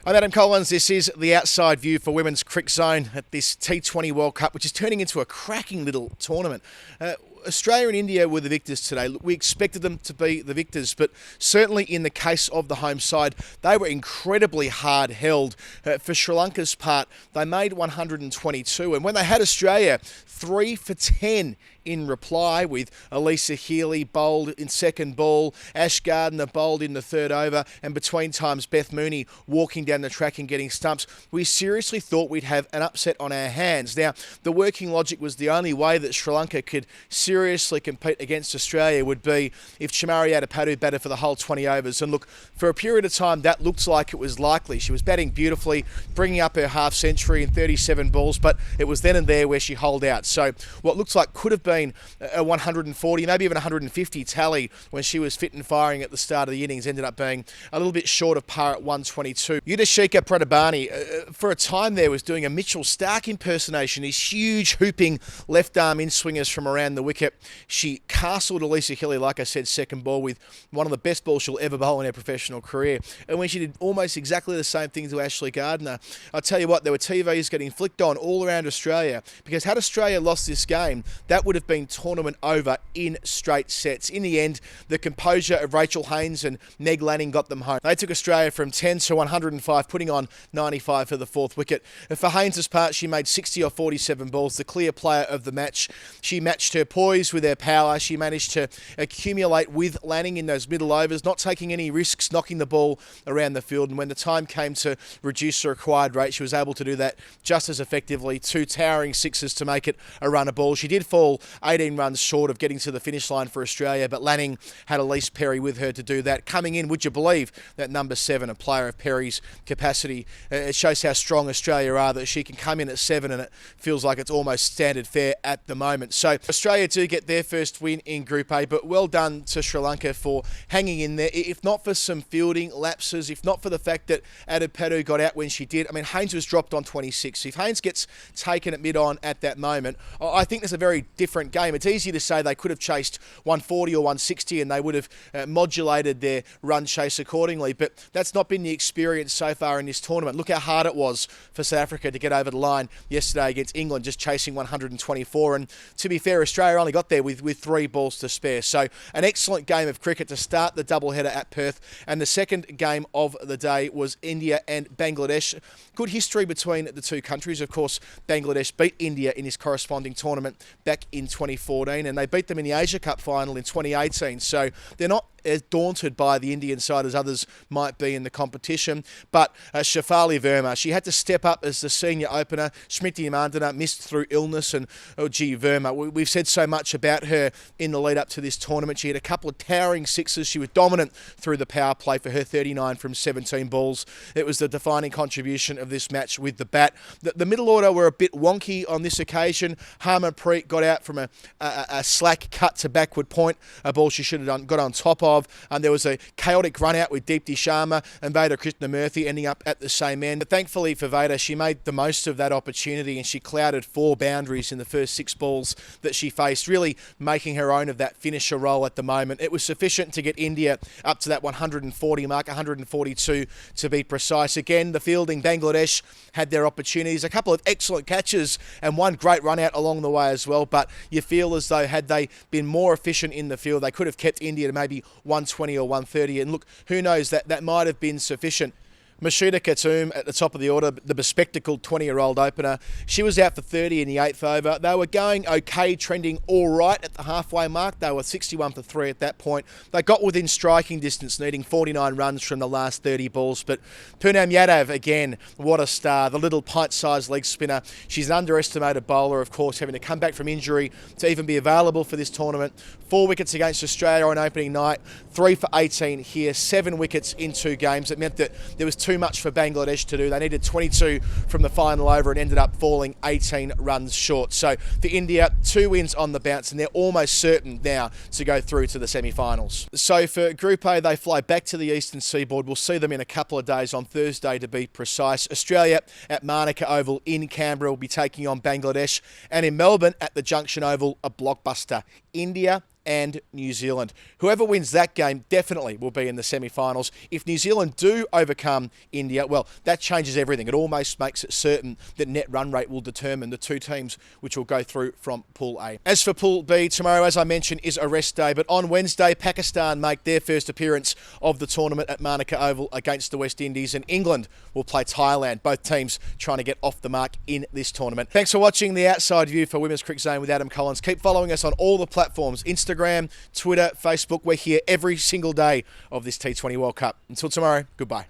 I'm Adam Collins. This is the outside view for Women's Cricket Zone at this T20 World Cup, which is turning into a cracking little tournament. Australia and India were the victors today. We expected them to be the victors, but certainly in the case of the home side, they were incredibly hard held. For Sri Lanka's part, they made 122, and when they had Australia, 3 for 10 in reply, with Elisa Healy bowled in second ball, Ash Gardner bowled in the third over, and between times Beth Mooney walking down the track and getting stumps. We seriously thought we'd have an upset on our hands. Now, the working logic was the only way that Sri Lanka could seriously compete against Australia would be if Chamari Adapadu batted for the whole 20 overs. And look, for a period of time, that looked like it was likely. She was batting beautifully, bringing up her half century in 37 balls, but it was then and there where she holed out. So what looks like could have been a 140, maybe even 150 tally when she was fit and firing at the start of the innings ended up being a little bit short of par at 122. Yudhishika Pradhabani, for a time there, was doing a Mitchell Starc impersonation, these huge hooping left arm in swingers from around the wicket. She castled Elisa Healy, like I said, second ball with one of the best balls she'll ever bowl in her professional career. And when she did almost exactly the same thing to Ashley Gardner, I'll tell you what, there were TVs getting flicked on all around Australia, because had Australia lost this game, that would have been tournament over in straight sets. In the end, the composure of Rachel Haynes and Meg Lanning got them home. They took Australia from 10 to 105, putting on 95 for the fourth wicket. And for Haynes' part, she made 60 or 47 balls, the clear player of the match. She matched her poise with her power. She managed to accumulate with Lanning in those middle overs, not taking any risks, knocking the ball around the field. And when the time came to reduce the required rate, she was able to do that just as effectively. 2 towering sixes to make it a runner ball. She did fall 18 runs short of getting to the finish line for Australia, but Lanning had Elise Perry with her to do that. Coming in, would you believe, that number 7, a player of Perry's capacity. It shows how strong Australia are, that she can come in at 7 and it feels like it's almost standard fare at the moment. So Australia do get their first win in Group A, but well done to Sri Lanka for hanging in there. If not for some fielding lapses, if not for the fact that Adapadu got out when she did. I mean, Haynes was dropped on 26. If Haynes gets taken at mid-on at that moment, I think there's a very different game. It's easy to say they could have chased 140 or 160 and they would have modulated their run chase accordingly, but that's not been the experience so far in this tournament. Look how hard it was for South Africa to get over the line yesterday against England, just chasing 124, and to be fair, Australia only got there with 3 balls to spare. So an excellent game of cricket to start the doubleheader at Perth, and the second game of the day was India and Bangladesh. Good history between the two countries. Of course, Bangladesh beat India in this corresponding tournament back in 2014, and they beat them in the Asia Cup final in 2018. So they're not as daunted by the Indian side as others might be in the competition. But Shafali Verma, she had to step up as the senior opener. Smriti Mandana missed through illness, and Verma, we've said so much about her in the lead up to this tournament. She had a couple of towering sixes. She was dominant through the power play for her 39 from 17 balls. It was the defining contribution of this match with the bat. The middle order were a bit wonky on this occasion. Harmanpreet got out from a slack cut to backward point, a ball she should have got on top of. And there was a chaotic run out with Deepti Sharma and Veda Krishnamurthy ending up at the same end. But thankfully for Veda, she made the most of that opportunity and she clouded 4 boundaries in the first 6 balls that she faced, really making her own of that finisher role at the moment. It was sufficient to get India up to that 140 mark, 142 to be precise. Again, the fielding, Bangladesh had their opportunities, a couple of excellent catches and one great run out along the way as well. But you feel as though had they been more efficient in the field, they could have kept India to maybe 120 or 130, and look, who knows, that might have been sufficient. Mashida Khatum at the top of the order, the bespectacled 20-year-old opener. She was out for 30 in the 8th over. They were going okay, trending all right at the halfway mark. They were 61 for 3 at that point. They got within striking distance, needing 49 runs from the last 30 balls. But Poonam Yadav, again, what a star. The little pint-sized leg spinner. She's an underestimated bowler, of course, having to come back from injury to even be available for this tournament. 4 wickets against Australia on opening night. 3 for 18 here. 7 wickets in 2 games. It meant that there was too much for Bangladesh to do. They needed 22 from the final over and ended up falling 18 runs short. So for India, 2 wins on the bounce and they're almost certain now to go through to the semi-finals. So for Group A, they fly back to the eastern seaboard. We'll see them in a couple of days, on Thursday to be precise. Australia at Manica Oval in Canberra will be taking on Bangladesh, and in Melbourne at the Junction Oval, a blockbuster. India and New Zealand. Whoever wins that game definitely will be in the semi-finals. If New Zealand do overcome India, well, that changes everything. It almost makes it certain that net run rate will determine the two teams which will go through from Pool A. As for Pool B, tomorrow, as I mentioned, is a rest day, but on Wednesday, Pakistan make their first appearance of the tournament at Manica Oval against the West Indies, and England will play Thailand. Both teams trying to get off the mark in this tournament. Thanks for watching The Outside View for Women's Cricket Zone with Adam Collins. Keep following us on all the platforms, Instagram, Twitter, Facebook. We're here every single day of this T20 World Cup. Until tomorrow, goodbye.